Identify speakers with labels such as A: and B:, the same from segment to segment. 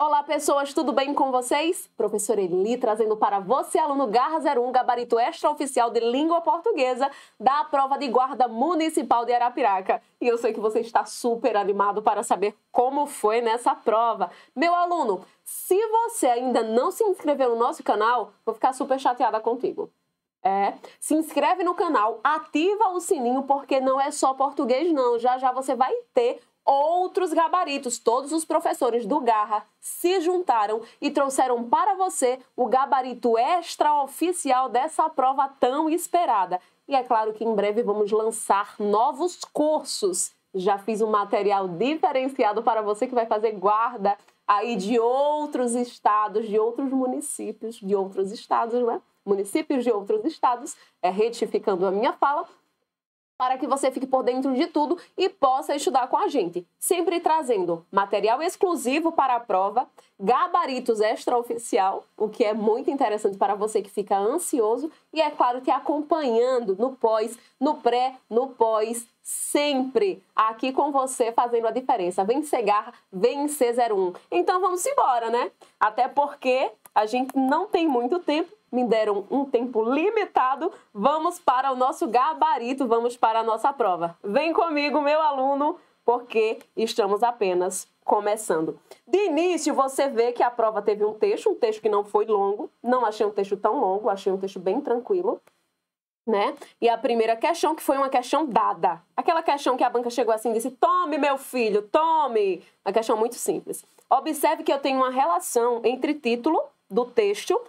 A: Olá, pessoas, tudo bem com vocês? Professora Eli trazendo para você, aluno Garra 01, gabarito extraoficial de língua portuguesa da prova de guarda municipal de Arapiraca. E eu sei que você está super animado para saber como foi nessa prova. Meu aluno, se você ainda não se inscreveu no nosso canal, vou ficar super chateada contigo. Se inscreve no canal, ativa o sininho, porque não é só português não, já você vai ter outros gabaritos. Todos os professores do Garra se juntaram e trouxeram para você o gabarito extraoficial dessa prova tão esperada. E é claro que em breve vamos lançar novos cursos. Já fiz um material diferenciado para você que vai fazer guarda aí de outros estados, de outros municípios, de outros estados, né? Municípios de outros estados, retificando a minha fala, para que você fique por dentro de tudo e possa estudar com a gente. Sempre trazendo material exclusivo para a prova, gabaritos extraoficial, o que é muito interessante para você que fica ansioso, e é claro que acompanhando no pós, no pré, no pós, sempre aqui com você fazendo a diferença. Vem ser Garra, vem ser 01. Então vamos embora, né? Até porque a gente não tem muito tempo. Me deram um tempo limitado, vamos para o nosso gabarito, vamos para a nossa prova. Vem comigo, meu aluno, porque estamos apenas começando. De início, você vê que a prova teve um texto que não foi longo, não achei um texto tão longo, achei um texto bem tranquilo, né? E a primeira questão, que foi uma questão dada. Aquela questão que a banca chegou assim e disse, tome, meu filho, tome. Uma questão muito simples. Observe que eu tenho uma relação entre título do texto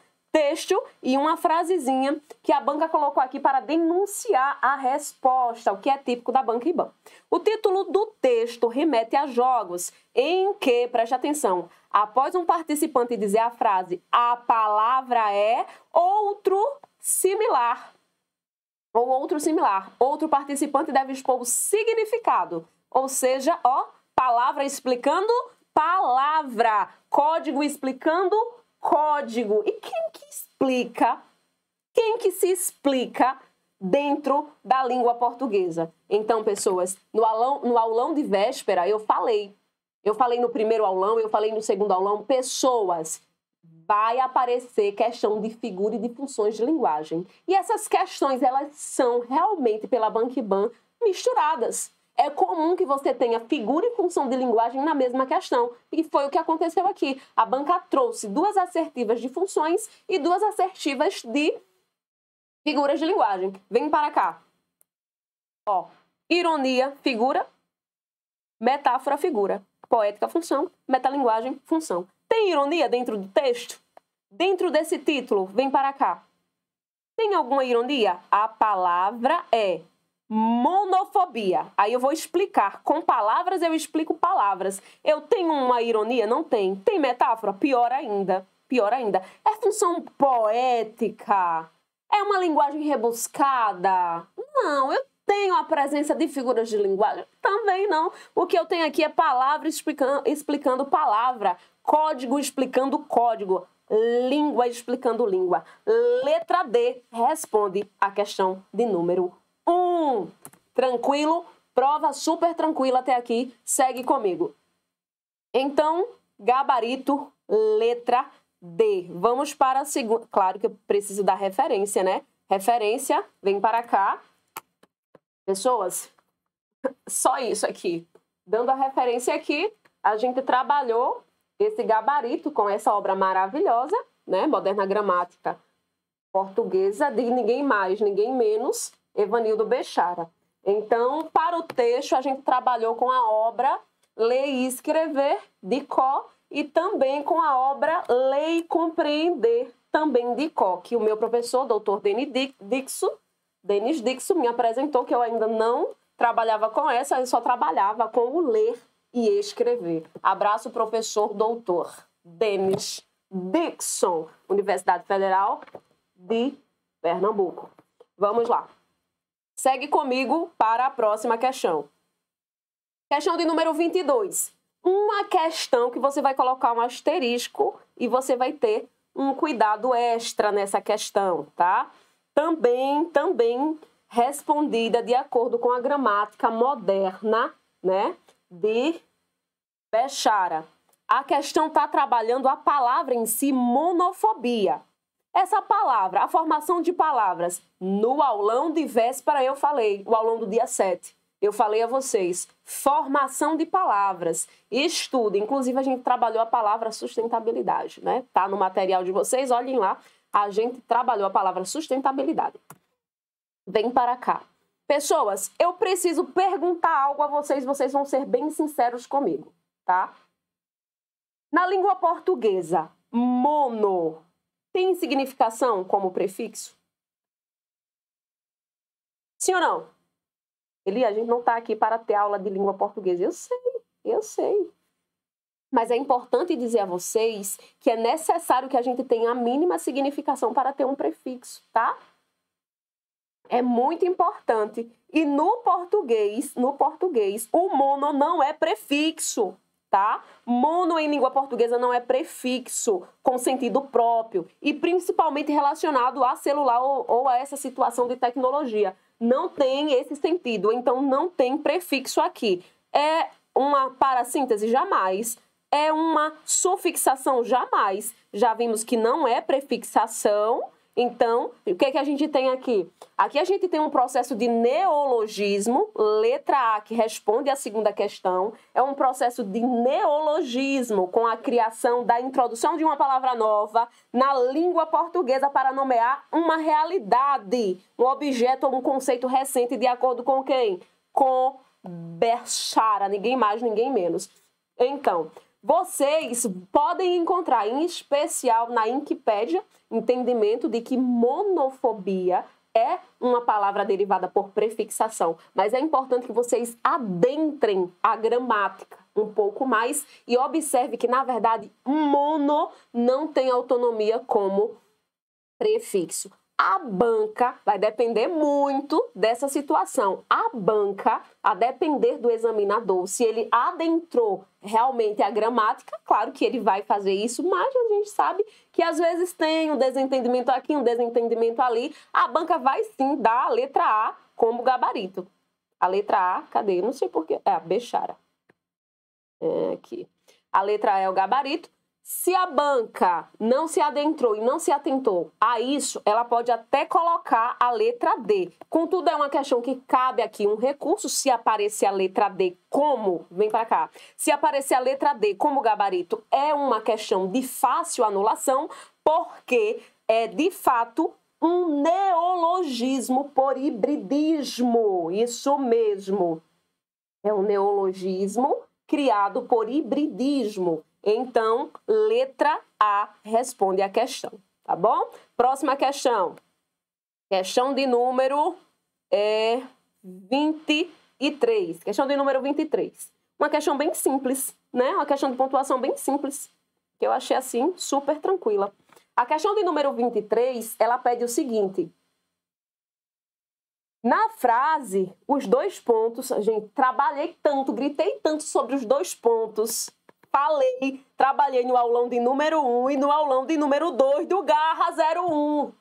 A: e uma frasezinha que a banca colocou aqui para denunciar a resposta, o que é típico da banca IBAN. O título do texto remete a jogos em que, preste atenção, após um participante dizer a frase a palavra é outro similar, outro participante deve expor o significado, ou seja, palavra explicando palavra, código explicando código. E quem que se explica dentro da língua portuguesa? Então, pessoas, no aulão de véspera, eu falei no primeiro aulão, eu falei no segundo aulão, pessoas, vai aparecer questão de figura e de funções de linguagem. E essas questões, elas são realmente, pela Banca IBAN, misturadas. É comum que você tenha figura e função de linguagem na mesma questão. E foi o que aconteceu aqui. A banca trouxe duas assertivas de funções e duas assertivas de figuras de linguagem. Vem para cá. Ironia, figura. Metáfora, figura. Poética, função. Metalinguagem, função. Tem ironia dentro do texto? Dentro desse título, vem para cá. Tem alguma ironia? A palavra é monofobia. Aí eu vou explicar. Com palavras eu explico palavras. Eu tenho uma ironia? Não tem. Tem metáfora? Pior ainda. Pior ainda. É função poética? É uma linguagem rebuscada? Não, eu tenho a presença de figuras de linguagem? Também não. O que eu tenho aqui é palavra explicando palavra. Código explicando código. Língua explicando língua. Letra D responde a questão de número 1. Tranquilo? Prova super tranquila até aqui. Segue comigo. Então, gabarito, letra D. Vamos para a segunda. Claro que eu preciso da referência, né? Referência, vem para cá. Pessoas, só isso aqui. Dando a referência aqui, a gente trabalhou esse gabarito com essa obra maravilhosa, né? Moderna Gramática Portuguesa, de ninguém mais, ninguém menos, Evanildo Bechara. Então, para o texto, a gente trabalhou com a obra Ler e Escrever, de Có, e também com a obra Ler e Compreender, também de Có, que o meu professor, doutor Denis Dixon, me apresentou, que eu ainda não trabalhava com essa, eu só trabalhava com o Ler e Escrever. Abraço, professor doutor Denis Dixon, Universidade Federal de Pernambuco. Vamos lá. Segue comigo para a próxima questão. Questão de número 22. Uma questão que você vai colocar um asterisco e você vai ter um cuidado extra nessa questão, tá? Também respondida de acordo com a gramática moderna, né, de Bechara. A questão está trabalhando a palavra em si, monofobia. Essa palavra, a formação de palavras, no aulão de véspera eu falei, o aulão do dia 7. Eu falei a vocês, formação de palavras, estudo. Inclusive, a gente trabalhou a palavra sustentabilidade, né? Tá no material de vocês, olhem lá. A gente trabalhou a palavra sustentabilidade. Vem para cá. Pessoas, eu preciso perguntar algo a vocês, vocês vão ser bem sinceros comigo, tá? Na língua portuguesa, mono tem significação como prefixo? Sim ou não? Eli, a gente não está aqui para ter aula de língua portuguesa. Eu sei. Mas é importante dizer a vocês que é necessário que a gente tenha a mínima significação para ter um prefixo, tá? É muito importante. E no português, o mono não é prefixo, tá? Mono em língua portuguesa não é prefixo com sentido próprio e principalmente relacionado a celular ou a essa situação de tecnologia. Não tem esse sentido, então não tem prefixo aqui. É uma parassíntese? Jamais. É uma sufixação? Jamais. Já vimos que não é prefixação. Então, o que é que a gente tem aqui? Aqui a gente tem um processo de neologismo, letra A, que responde à segunda questão. É um processo de neologismo com a criação da introdução de uma palavra nova na língua portuguesa para nomear uma realidade, um objeto ou um conceito recente de acordo com quem? Com Bechara, ninguém mais, ninguém menos. Então, vocês podem encontrar, em especial na Wikipédia, entendimento de que monofobia é uma palavra derivada por prefixação. Mas é importante que vocês adentrem a gramática um pouco mais e observe que, na verdade, mono não tem autonomia como prefixo. A banca vai depender muito dessa situação. A banca, a depender do examinador, se ele adentrou realmente a gramática, claro que ele vai fazer isso, mas a gente sabe que às vezes tem um desentendimento aqui, um desentendimento ali. A banca vai sim dar a letra A como gabarito. A letra A, cadê? Não sei porquê. É a Bechara. É aqui. A letra A é o gabarito. Se a banca não se adentrou e não se atentou a isso, ela pode até colocar a letra D. Contudo, é uma questão que cabe aqui um recurso. Se aparecer a letra D como... Vem para cá. Se aparecer a letra D como gabarito, é uma questão de fácil anulação, porque é, de fato, um neologismo por hibridismo. Isso mesmo. É um neologismo criado por hibridismo. Então, letra A responde a questão, tá bom? Próxima questão. Questão de número 23. Questão de número 23. Uma questão bem simples, né? Uma questão de pontuação bem simples, que eu achei assim super tranquila. A questão de número 23, ela pede o seguinte. Na frase, os dois pontos, gente, trabalhei tanto, gritei tanto sobre os dois pontos. Trabalhei no aulão de número 1 e no aulão de número 2 do Garra 01.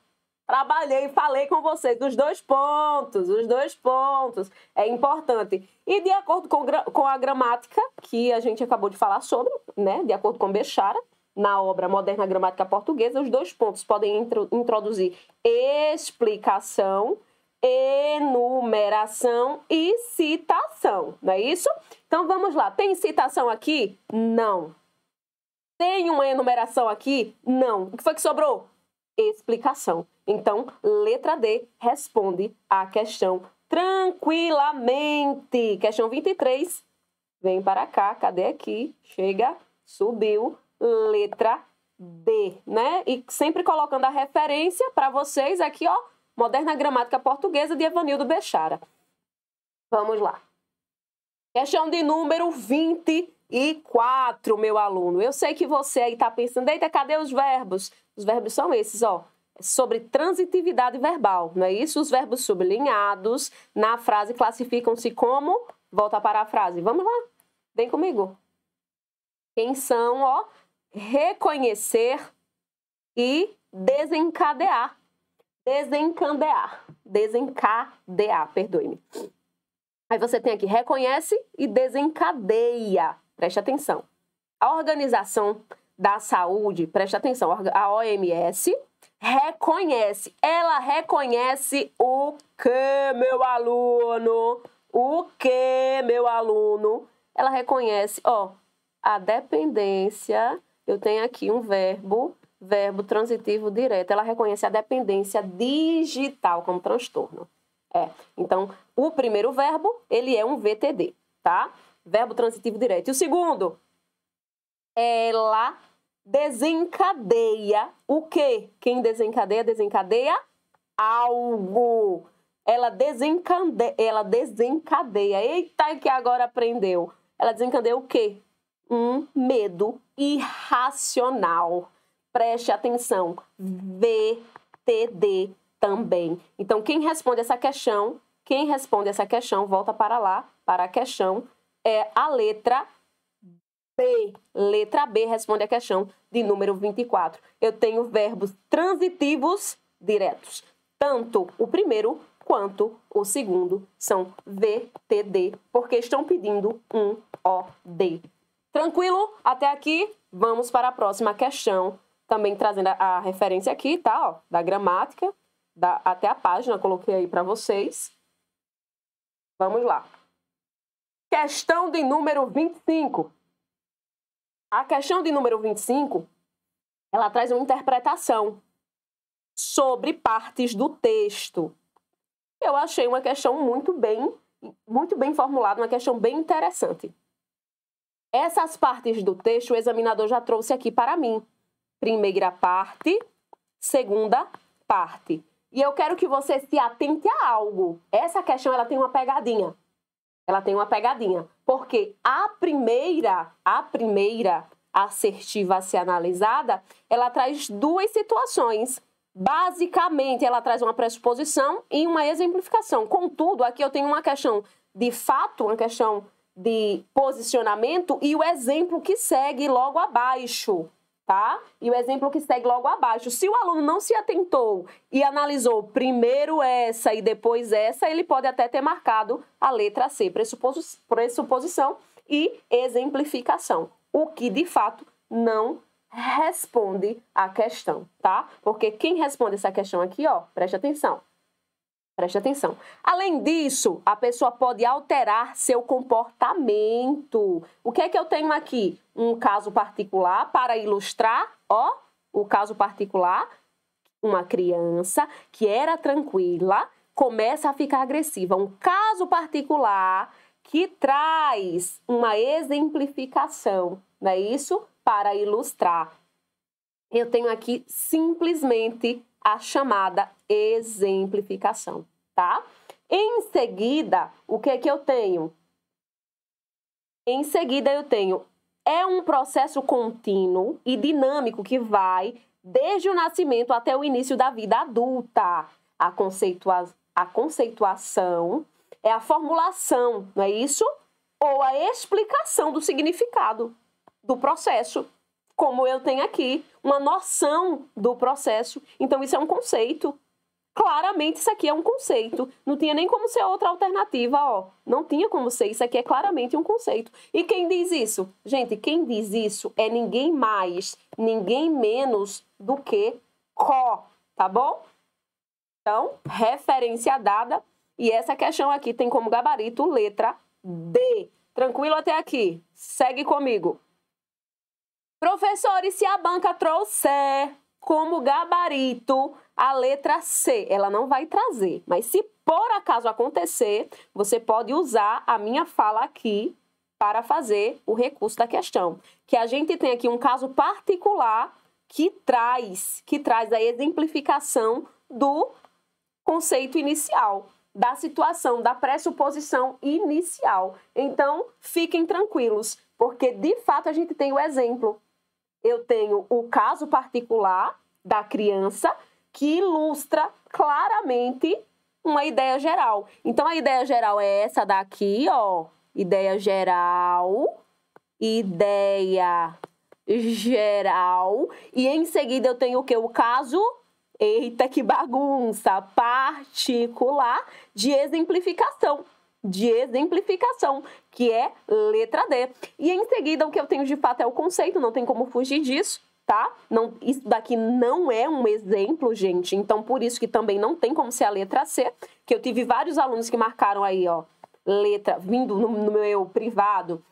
A: Falei com vocês dos dois pontos, os dois pontos. É importante. E de acordo com a gramática, que a gente acabou de falar sobre, né? De acordo com Bechara, na obra Moderna Gramática Portuguesa, os dois pontos podem introduzir explicação, enumeração e citação, não é isso? Então, vamos lá. Tem citação aqui? Não. Tem uma enumeração aqui? Não. O que foi que sobrou? Explicação. Então, letra D responde à questão tranquilamente. Questão 23. Vem para cá. Cadê aqui? Chega. Subiu. Letra D, né? E sempre colocando a referência para vocês aqui, ó. Moderna Gramática Portuguesa de Evanildo Bechara. Vamos lá. Questão de número 24, meu aluno. Eu sei que você aí está pensando, eita, cadê os verbos? Os verbos são esses, ó. Sobre transitividade verbal, não é isso? Os verbos sublinhados na frase classificam-se como... Volta para a frase. Vamos lá. Vem comigo. Quem são, ó? Reconhecer e desencadear. Desencadear, perdoe-me. Aí você tem aqui, reconhece e desencadeia. Preste atenção. A Organização da Saúde, preste atenção, a OMS reconhece, ela reconhece o que, meu aluno? O que, meu aluno? Ela reconhece, ó, a dependência, eu tenho aqui um verbo transitivo direto, ela reconhece a dependência digital como transtorno. Então, o primeiro verbo, ele é um VTD, tá? Verbo transitivo direto. E o segundo, ela desencadeia o quê? Quem desencadeia? Desencadeia algo. Ela desencadeia. Eita, que agora aprendeu. Ela desencadeia o quê? Um medo irracional. Preste atenção. VTD também. Então, quem responde essa questão, volta para lá, para a questão, é a letra B. Letra B responde a questão de número 24. Eu tenho verbos transitivos diretos. Tanto o primeiro quanto o segundo são VTD, porque estão pedindo um OD. Tranquilo? Até aqui? Vamos para a próxima questão. Também trazendo a referência aqui, tá? Ó, da gramática, até a página, coloquei aí para vocês. Vamos lá. Questão de número 25. A questão de número 25, ela traz uma interpretação sobre partes do texto. Eu achei uma questão muito bem formulada, uma questão bem interessante. Essas partes do texto, o examinador já trouxe aqui para mim. Primeira parte, segunda parte. E eu quero que você se atente a algo. Essa questão, ela tem uma pegadinha. Porque a primeira assertiva a ser analisada, ela traz duas situações. Basicamente, ela traz uma pressuposição e uma exemplificação. Contudo, aqui eu tenho uma questão de fato, uma questão de posicionamento e o exemplo que segue logo abaixo, tá? E o exemplo que segue logo abaixo. Se o aluno não se atentou e analisou primeiro essa e depois essa, ele pode até ter marcado a letra C, pressuposição e exemplificação, o que de fato não responde a questão, tá? Porque quem responde essa questão aqui, ó, preste atenção. Além disso, a pessoa pode alterar seu comportamento. O que é que eu tenho aqui? Um caso particular para ilustrar, ó, o caso particular, uma criança que era tranquila, começa a ficar agressiva. Um caso particular que traz uma exemplificação, não é isso? Para ilustrar. Eu tenho aqui simplesmente a chamada exemplificação, tá? Em seguida, o que é que eu tenho? Em seguida, eu tenho um processo contínuo e dinâmico que vai desde o nascimento até o início da vida adulta. A conceituação é a formulação, não é isso? Ou a explicação do significado do processo. Como eu tenho aqui, uma noção do processo. Então, isso é um conceito. Claramente, isso aqui é um conceito. Não tinha nem como ser outra alternativa, ó. Não tinha como ser. Isso aqui é claramente um conceito. E quem diz isso? Gente, quem diz isso é ninguém mais, ninguém menos do que CO, tá bom? Então, referência dada. E essa questão aqui tem como gabarito letra D. Tranquilo até aqui? Segue comigo. Professor, e se a banca trouxer como gabarito a letra C? Ela não vai trazer, mas se por acaso acontecer, você pode usar a minha fala aqui para fazer o recurso da questão. Que a gente tem aqui um caso particular que traz a exemplificação do conceito inicial, da situação, da pressuposição inicial. Então, fiquem tranquilos, porque de fato a gente tem o exemplo. Eu tenho o caso particular da criança que ilustra claramente uma ideia geral. Então, a ideia geral é essa daqui, ó. Ideia geral. E em seguida eu tenho o quê? O caso, eita que bagunça, particular de exemplificação. de exemplificação, que é letra D. E em seguida, o que eu tenho de fato é o conceito, não tem como fugir disso, tá? Não, isso daqui não é um exemplo, gente, então por isso que também não tem como ser a letra C, que eu tive vários alunos que marcaram aí, ó, letra, vindo no meu privado,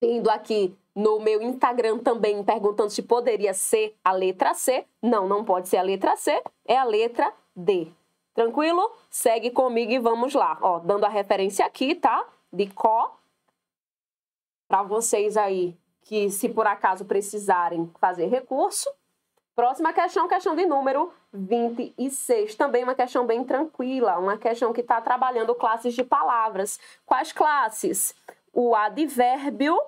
A: vindo aqui no meu Instagram também, perguntando se poderia ser a letra C. Não, não pode ser a letra C, é a letra D. Tranquilo? Segue comigo e vamos lá. Ó, dando a referência aqui, tá? De có. Para vocês aí que, se por acaso precisarem fazer recurso. Próxima questão, questão de número 26. Também uma questão bem tranquila, uma questão que está trabalhando classes de palavras. Quais classes? O advérbio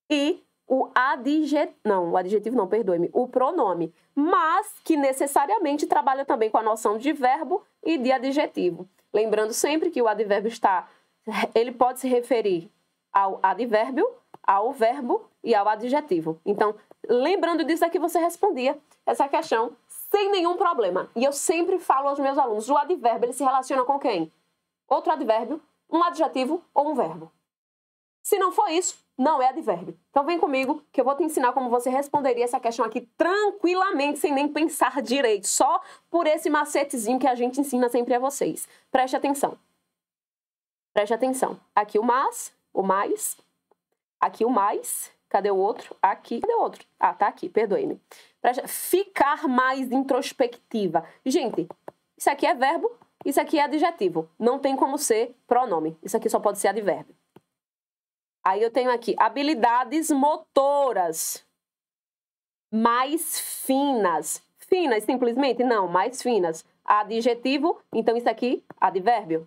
A: e o adjetivo. Não, o adjetivo não, perdoe-me. O pronome. Mas que necessariamente trabalha também com a noção de verbo e de adjetivo. Lembrando sempre que o advérbio ele pode se referir ao advérbio, ao verbo e ao adjetivo. Então, lembrando disso aqui, você respondia essa questão sem nenhum problema. E eu sempre falo aos meus alunos, o advérbio ele se relaciona com quem? Outro advérbio, um adjetivo ou um verbo. Se não for isso, não é advérbio. Então vem comigo que eu vou te ensinar como você responderia essa questão aqui tranquilamente, sem nem pensar direito. Só por esse macetezinho que a gente ensina sempre a vocês. Preste atenção. Preste atenção. Aqui o mais. Aqui o mais. Cadê o outro? Aqui. Cadê o outro? Ah, tá aqui, perdoe-me. Ficar mais introspectiva. Gente, isso aqui é verbo, isso aqui é adjetivo. Não tem como ser pronome. Isso aqui só pode ser advérbio. Aí eu tenho aqui habilidades motoras mais finas. Finas, simplesmente? Não, mais finas. Adjetivo, então isso aqui, advérbio.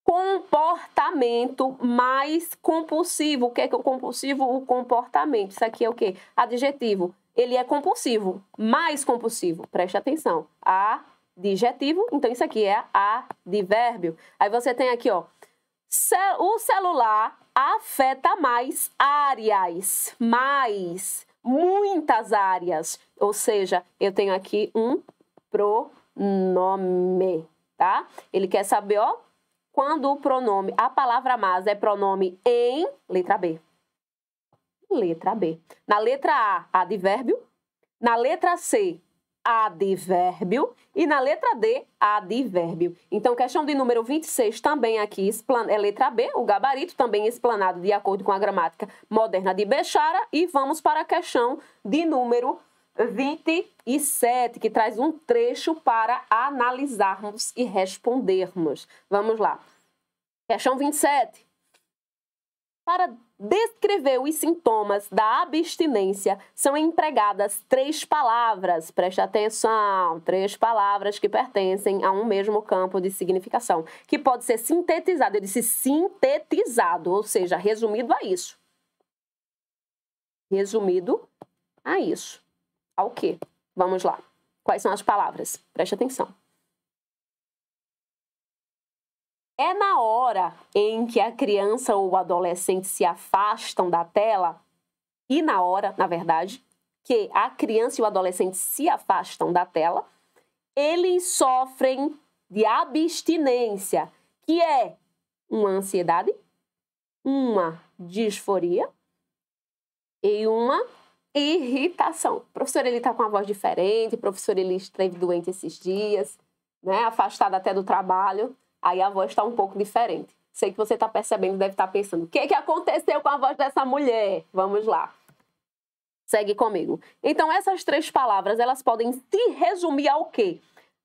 A: Comportamento mais compulsivo. O que é o compulsivo? O comportamento. Isso aqui é o quê? Adjetivo. Ele é compulsivo, mais compulsivo. Preste atenção. Adjetivo, então isso aqui é advérbio. Aí você tem aqui, ó. O celular afeta mais áreas, muitas áreas. Ou seja, eu tenho aqui um pronome, tá? Ele quer saber, ó, quando o pronome, a palavra mais é pronome em letra B. Letra B. Na letra A, advérbio. Na letra C, advérbio. E na letra D, advérbio. Então, questão de número 26 também aqui é letra B, o gabarito também explanado de acordo com a gramática moderna de Bechara. E vamos para a questão de número 27, que traz um trecho para analisarmos e respondermos. Vamos lá. Questão 27. Para descrever os sintomas da abstinência, são empregadas 3 palavras. Preste atenção, 3 palavras que pertencem a um mesmo campo de significação, que pode ser sintetizado. Eu disse sintetizado, ou seja, resumido a isso. Resumido a isso. Ao quê? Vamos lá. Quais são as palavras? Preste atenção. É na hora em que a criança ou o adolescente se afastam da tela, e na hora, na verdade, que a criança e o adolescente se afastam da tela, eles sofrem de abstinência, que é uma ansiedade, uma disforia e uma irritação. O professor, ele está com uma voz diferente, o professor, ele esteve doente esses dias, né, afastado até do trabalho. Aí a voz está um pouco diferente. Sei que você está percebendo, deve estar pensando, o que aconteceu com a voz dessa mulher? Vamos lá. Segue comigo. Então, essas 3 palavras, elas podem se resumir ao quê?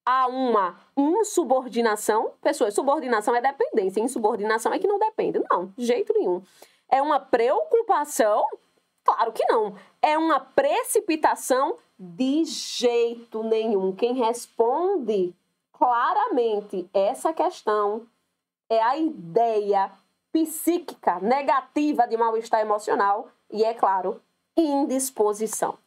A: A uma insubordinação. Pessoas, subordinação é dependência. Insubordinação é que não depende. Não, de jeito nenhum. É uma preocupação? Claro que não. É uma precipitação? De jeito nenhum. Quem responde claramente essa questão é a ideia psíquica negativa de mal-estar emocional e, é claro, indisposição.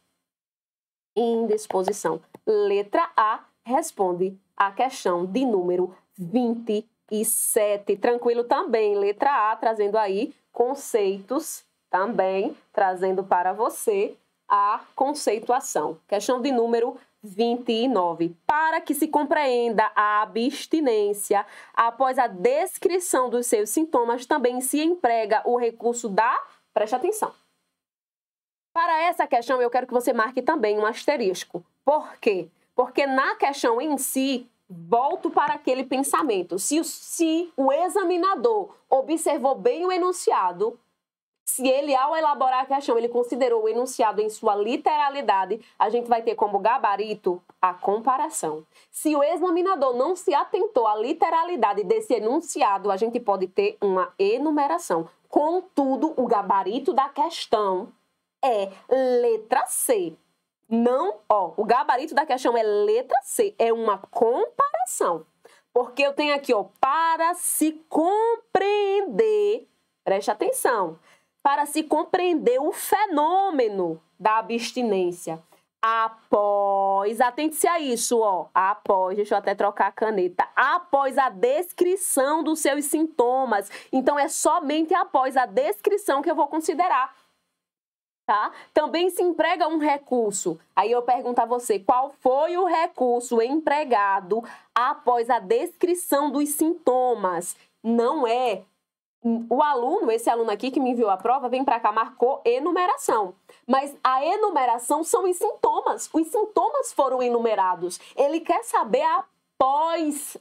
A: Indisposição. Letra A responde a questão de número 27. Tranquilo também. Letra A trazendo aí conceitos também, trazendo para você a conceituação. Questão de número 29. Para que se compreenda a abstinência, após a descrição dos seus sintomas, também se emprega o recurso da... Preste atenção. Para essa questão, eu quero que você marque também um asterisco. Por quê? Porque na questão em si, volto para aquele pensamento. Se o examinador observou bem o enunciado, se ele, ao elaborar a questão, ele considerou o enunciado em sua literalidade, a gente vai ter como gabarito a comparação. Se o examinador não se atentou à literalidade desse enunciado, a gente pode ter uma enumeração. Contudo, o gabarito da questão é letra C. Não, o gabarito da questão é letra C, é uma comparação. Porque eu tenho aqui, para se compreender, preste atenção, para se compreender o fenômeno da abstinência. Após, atente-se a isso, após, deixa eu até trocar a caneta, após a descrição dos seus sintomas. Então, é somente após a descrição que eu vou considerar. Tá? Também se emprega um recurso. Aí eu pergunto a você, qual foi o recurso empregado após a descrição dos sintomas? Não é o aluno, esse aluno aqui que me enviou a prova, vem para cá, marcou enumeração. Mas a enumeração são os sintomas. Os sintomas foram enumerados. Ele quer saber após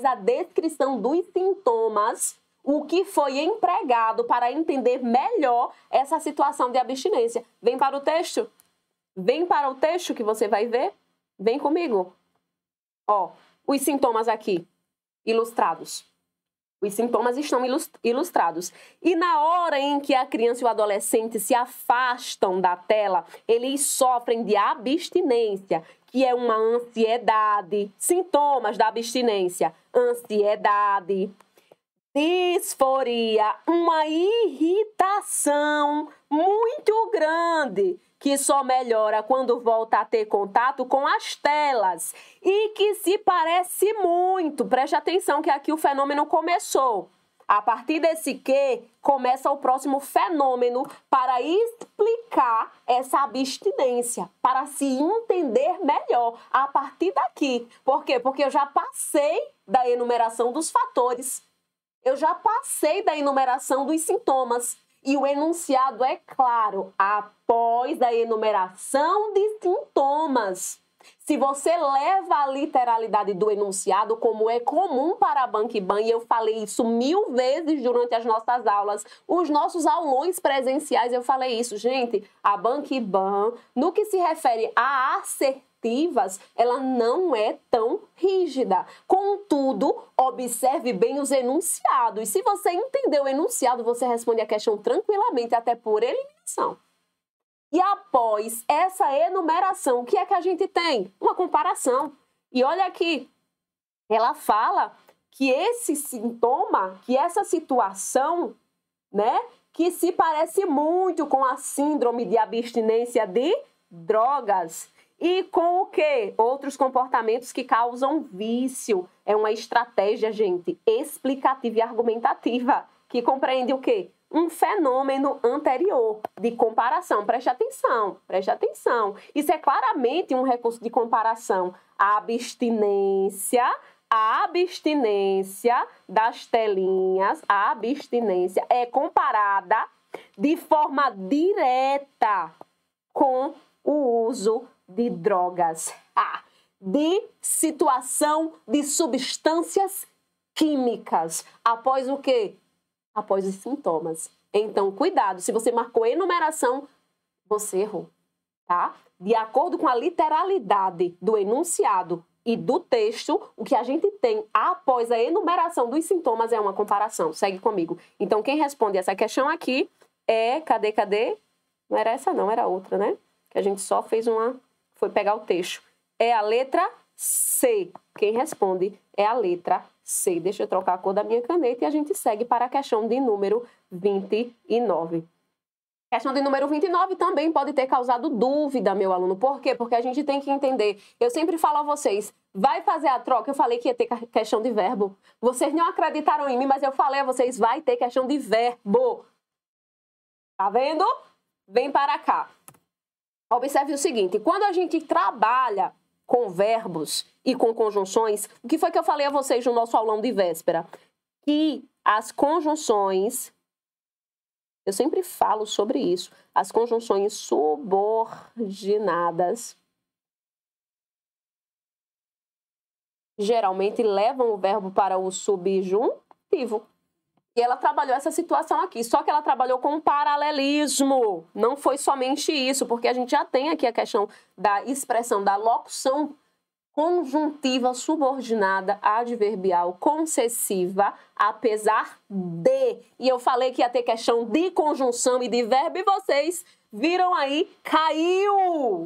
A: a descrição dos sintomas, o que foi empregado para entender melhor essa situação de abstinência. Vem para o texto. Vem para o texto que você vai ver. Vem comigo. Os sintomas aqui, ilustrados. Os sintomas estão ilustrados. E na hora em que a criança e o adolescente se afastam da tela, eles sofrem de abstinência, que é uma ansiedade. Sintomas da abstinência: ansiedade, disforia, uma irritação muito grande, que só melhora quando volta a ter contato com as telas e que se parece muito. Preste atenção que aqui o fenômeno começou. A partir desse que, começa o próximo fenômeno para explicar essa abstinência, para se entender melhor a partir daqui. Por quê? Porque eu já passei da enumeração dos fatores. Eu já passei da enumeração dos sintomas. E o enunciado é claro, após a enumeração de sintomas. Se você leva a literalidade do enunciado, como é comum para a Banquiban, e eu falei isso 1000 vezes durante as nossas aulas, os nossos aulões presenciais, eu falei isso, gente, a Banquiban, no que se refere a assertivas, ela não é tão rígida. Contudo, observe bem os enunciados. Se você entender o enunciado, você responde a questão tranquilamente, até por eliminação. E após essa enumeração, o que é que a gente tem? Uma comparação. E olha aqui, ela fala que esse sintoma, que essa situação, né, que se parece muito com a síndrome de abstinência de drogas. E com o quê? Outros comportamentos que causam vício. É uma estratégia, gente, explicativa e argumentativa, que compreende o quê? Um fenômeno anterior de comparação. Preste atenção, preste atenção. Isso é claramente um recurso de comparação. A abstinência das telinhas, a abstinência é comparada de forma direta com o uso de drogas. De situação de substâncias químicas. Após o quê? Após os sintomas. Então, cuidado, se você marcou enumeração, você errou, tá? De acordo com a literalidade do enunciado e do texto, o que a gente tem após a enumeração dos sintomas é uma comparação. Segue comigo. Então, quem responde essa questão aqui é... Cadê? Não era essa não, era outra, né? Que a gente só fez foi pegar o texto. É a letra C. Quem responde é a letra C. Deixa eu trocar a cor da minha caneta e a gente segue para a questão de número 29. A questão de número 29 também pode ter causado dúvida, meu aluno. Por quê? Porque a gente tem que entender. Eu sempre falo a vocês, vai fazer a troca? Eu falei que ia ter questão de verbo. Vocês não acreditaram em mim, mas eu falei a vocês, vai ter questão de verbo. Tá vendo? Vem para cá. Observe o seguinte, quando a gente trabalha com verbos e com conjunções, o que foi que eu falei a vocês no nosso aulão de véspera? Que as conjunções, eu sempre falo sobre isso, as conjunções subordinadas geralmente levam o verbo para o subjuntivo. E ela trabalhou essa situação aqui, só que ela trabalhou com paralelismo. Não foi somente isso, porque a gente já tem aqui a questão da expressão da locução conjuntiva subordinada adverbial concessiva, apesar de. E eu falei que ia ter questão de conjunção e de verbo, e vocês viram aí, caiu!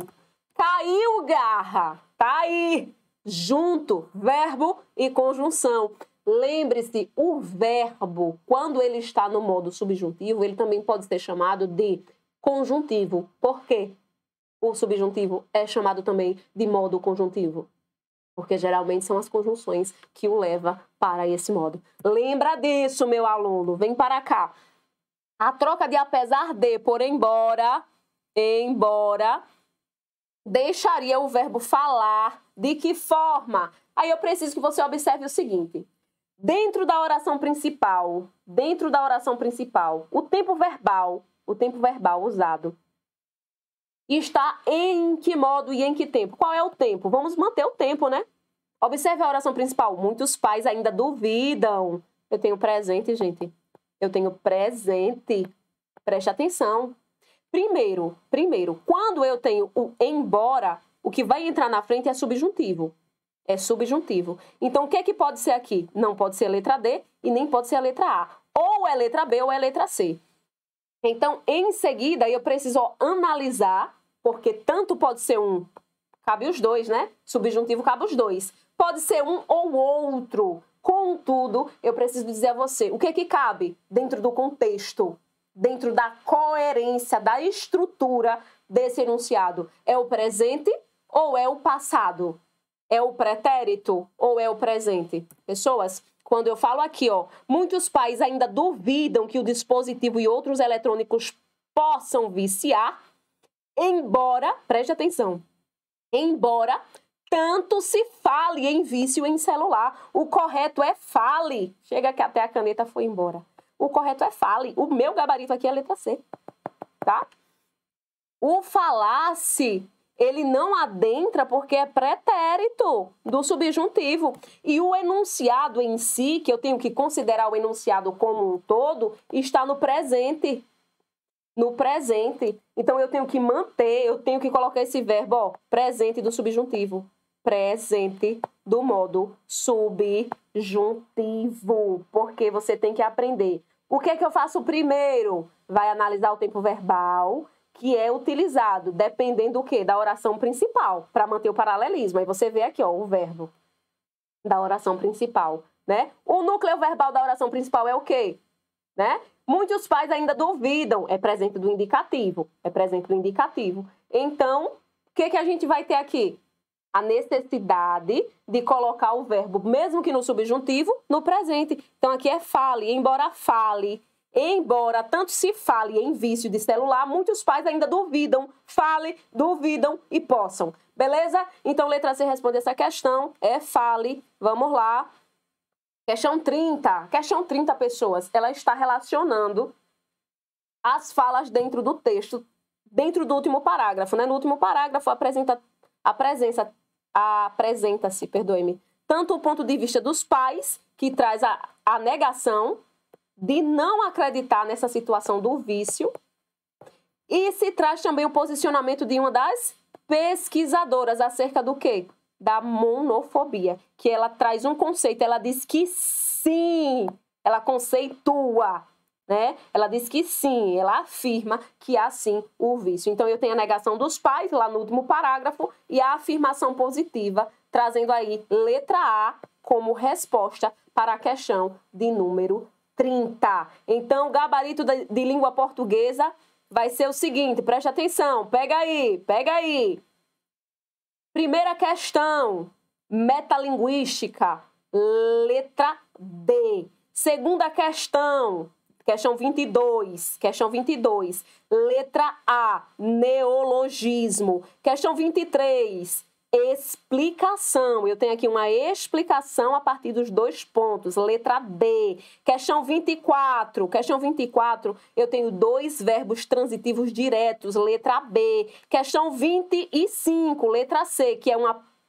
A: Caiu, garra! Tá aí! Junto, verbo e conjunção. Lembre-se, o verbo, quando ele está no modo subjuntivo, ele também pode ser chamado de conjuntivo. Por quê? O subjuntivo é chamado também de modo conjuntivo. Porque geralmente são as conjunções que o levam para esse modo. Lembra disso, meu aluno. Vem para cá. A troca de apesar de por embora, deixaria o verbo falar de que forma? Aí eu preciso que você observe o seguinte. Dentro da oração principal, o tempo verbal usado está em que modo e em que tempo? Qual é o tempo? Vamos manter o tempo, né? Observe a oração principal. Muitos pais ainda duvidam. Eu tenho presente, gente. Eu tenho presente. Preste atenção. Primeiro, quando eu tenho o embora, o que vai entrar na frente é subjuntivo. É subjuntivo. Então, o que é que pode ser aqui? Não pode ser a letra D e nem pode ser a letra A. Ou é letra B ou é letra C. Então, em seguida, eu preciso analisar, porque tanto pode ser um, cabe os dois, né? Subjuntivo cabe os dois. Pode ser um ou outro. Contudo, eu preciso dizer a você, o que é que cabe dentro do contexto, dentro da coerência, da estrutura desse enunciado? É o presente ou é o passado? É o pretérito ou é o presente? Pessoas, quando eu falo aqui, ó, muitos pais ainda duvidam que o dispositivo e outros eletrônicos possam viciar, embora, preste atenção, embora tanto se fale em vício em celular. O correto é fale. Chega que até a caneta foi embora. O correto é fale. O meu gabarito aqui é a letra C, tá? O falasse, ele não adentra porque é pretérito do subjuntivo. E o enunciado em si, que eu tenho que considerar o enunciado como um todo, está no presente. No presente. Então, eu tenho que manter, eu tenho que colocar esse verbo, ó, presente do subjuntivo. Presente do modo subjuntivo. Porque você tem que aprender. O que é que eu faço primeiro? Vai analisar o tempo verbal, que é utilizado, dependendo do quê? Da oração principal, para manter o paralelismo. Aí você vê aqui, ó, o verbo da oração principal, né? O núcleo verbal da oração principal é o quê? Né? Muitos pais ainda duvidam, é presente do indicativo, Então, o que que a gente vai ter aqui? A necessidade de colocar o verbo, mesmo que no subjuntivo, no presente. Então, aqui é fale, embora tanto se fale em vício de celular, muitos pais ainda duvidam, duvidam e possam. Beleza? Então, letra C responde essa questão, é fale. Vamos lá. Questão 30. Questão 30, pessoas. Ela está relacionando as falas dentro do texto, dentro do último parágrafo, né? No último parágrafo apresenta-se, tanto o ponto de vista dos pais, que traz a negação de não acreditar nessa situação do vício, e se traz também o posicionamento de uma das pesquisadoras acerca do quê? Da monofobia, que ela traz um conceito, ela diz que sim, ela conceitua, né? Ela diz que sim, ela afirma que há sim o vício. Então, eu tenho a negação dos pais, lá no último parágrafo, e a afirmação positiva, trazendo aí letra A como resposta para a questão de número 30. Então, o gabarito de língua portuguesa vai ser o seguinte, preste atenção, pega aí. Primeira questão, metalinguística, letra D. Segunda questão, Questão 22. Questão 22. Letra A, neologismo. Questão 23. Explicação. Eu tenho aqui uma explicação a partir dos 2 pontos. Letra B. Questão 24. Questão 24, eu tenho 2 verbos transitivos diretos. Letra B. Questão 25, letra C, que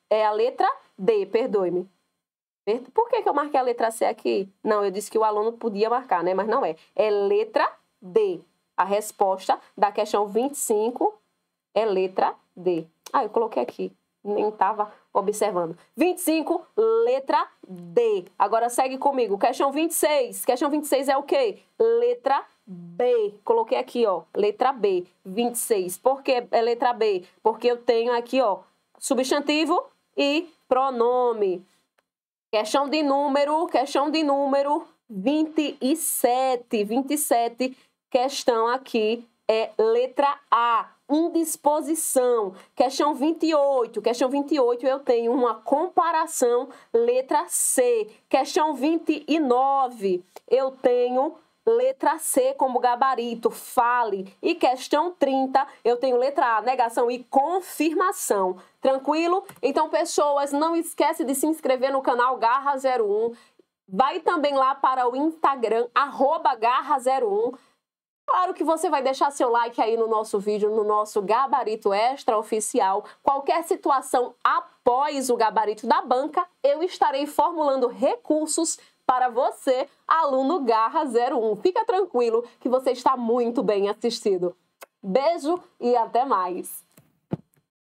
A: é a letra D, perdoe-me. Por que eu marquei a letra C aqui? Não, eu disse que o aluno podia marcar, né? Mas não é. É letra D. A resposta da questão 25 é letra D. Ah, eu coloquei aqui. Nem estava observando. 25, letra D. Agora segue comigo. Questão 26. Questão 26 é o quê? Letra B. Coloquei aqui, ó. Letra B. 26. Por que é letra B? Porque eu tenho aqui, ó, substantivo e pronome. Questão de número 27. 27. Questão aqui é letra A. Indisposição. Questão 28. Questão 28 eu tenho uma comparação, letra C. Questão 29 eu tenho letra C como gabarito, fale. E questão 30 eu tenho letra A, negação e confirmação. Tranquilo? Então, pessoas, não esquece de se inscrever no canal Garra01. Vai também lá para o Instagram, @Garra01. Claro que você vai deixar seu like aí no nosso vídeo, no nosso gabarito extra oficial. Qualquer situação após o gabarito da banca, eu estarei formulando recursos para você, aluno Garra01. Fica tranquilo que você está muito bem assistido. Beijo e até mais!